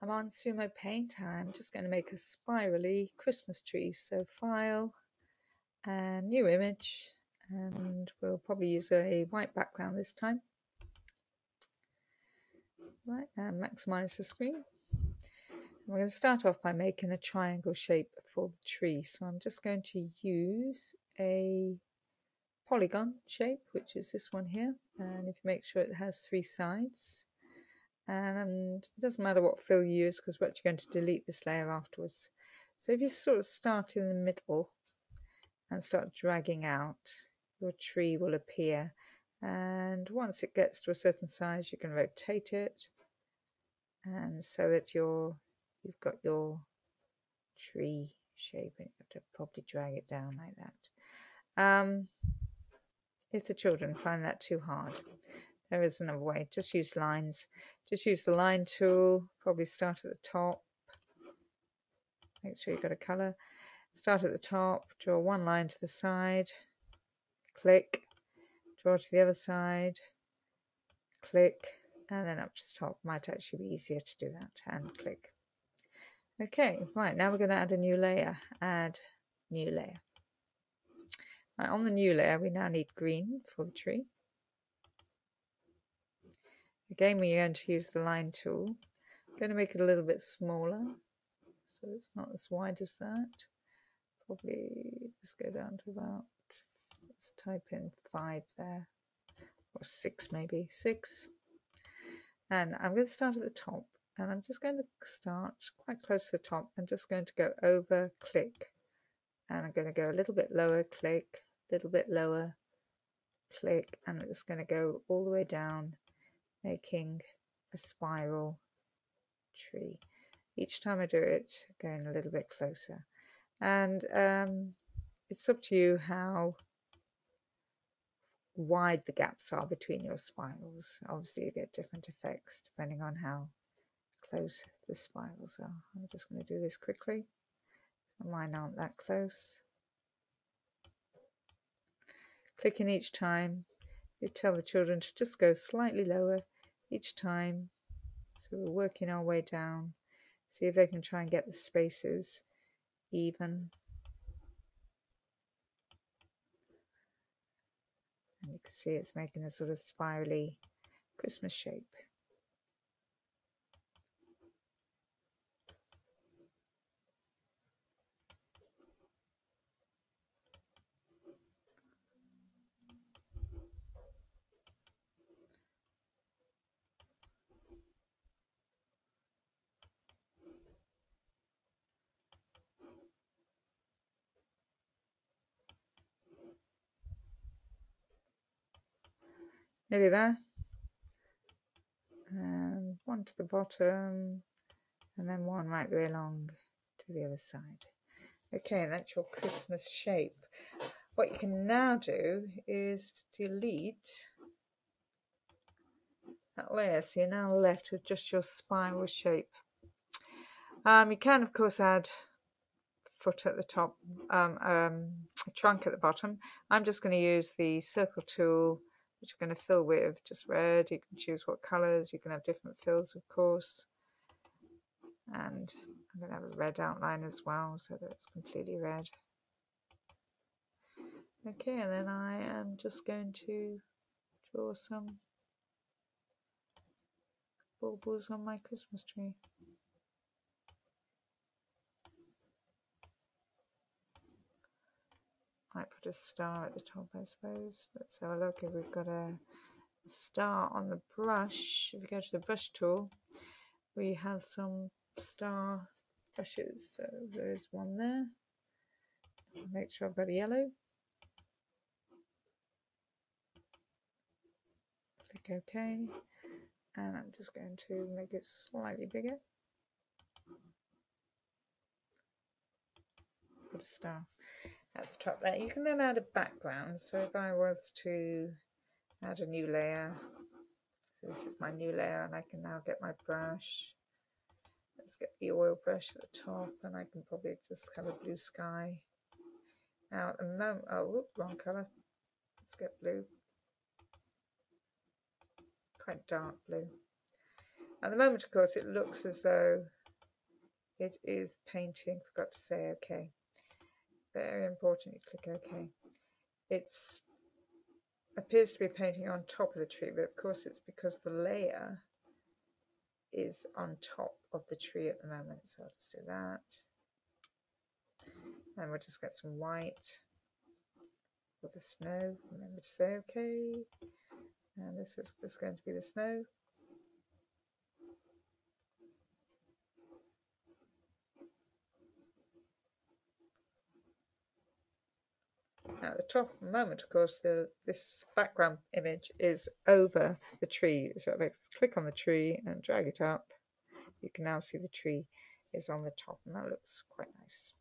I'm on Sumo Paint. I'm just going to make a spirally Christmas tree. So File and New Image, and we'll probably use a white background this time. Right, and maximize the screen. We're going to start off by making a triangle shape for the tree. So I'm just going to use a polygon shape, which is this one here. And if you make sure it has 3 sides. And it doesn't matter what fill you use because we're actually going to delete this layer afterwards. So if you sort of start in the middle and start dragging out, your tree will appear. And once it gets to a certain size, you can rotate it, and so that you've got your tree shape, and you have to probably drag it down like that. If the children find that too hard, there is another way. Just use lines. Just use the line tool. Probably start at the top. Make sure you've got a colour. Start at the top. Draw one line to the side. Click. Draw to the other side. Click. And then up to the top. Might actually be easier to do that. And click. Okay, right. Now we're going to add a new layer. Add new layer. Right, on the new layer, we now need green for the tree. Again, we're going to use the line tool. I'm going to make it a little bit smaller, so it's not as wide as that. Probably just go down to about, let's type in 5 there, or 6 maybe, 6. And I'm going to start at the top, and I'm just going to start quite close to the top. I'm just going to go over, click, and I'm going to go a little bit lower, click, a little bit lower, click, and I'm just going to go all the way down, making a spiral tree. Each time I do it, going a little bit closer. And it's up to you how wide the gaps are between your spirals. Obviously, you get different effects depending on how close the spirals are. I'm just going to do this quickly. So mine aren't that close. Clicking each time, you tell the children to just go slightly lower each time. So we're working our way down. See if they can try and get the spaces even. And you can see it's making a sort of spirally Christmas shape. Nearly there. And one to the bottom, and then one right the way along to the other side. Okay, that's your Christmas shape. What you can now do is delete that layer, so you're now left with just your spiral shape. You can, of course, add foot at the top, a trunk at the bottom. I'm just going to use the circle tool, which I'm going to fill with just red. You can choose what colours. You can have different fills, of course. And I'm going to have a red outline as well, so that it's completely red. Okay, and then I am just going to draw some baubles on my Christmas tree. Might put a star at the top, I suppose. Let's have a look if we've got a star on the brush. If we go to the brush tool, we have some star brushes. So there's one there. Make sure I've got a yellow. Click OK. And I'm just going to make it slightly bigger. Put a star at the top there. You can then add a background. So if I was to add a new layer, so this is my new layer, and I can now get my brush. Let's get the oil brush at the top, and I can probably just have a blue sky. Now at the moment, oh, whoop, wrong colour. Let's get blue. Quite dark blue. At the moment, of course, it looks as though it is painting. Forgot to say OK. Very important, you click OK. It appears to be painting on top of the tree, but of course it's because the layer is on top of the tree at the moment. So I'll just do that. And we'll just get some white for the snow. Remember to say OK. And this is just going to be the snow. Now at the top of the moment, of course, this background image is over the tree. So let's click on the tree and drag it up. You can now see the tree is on the top, and that looks quite nice.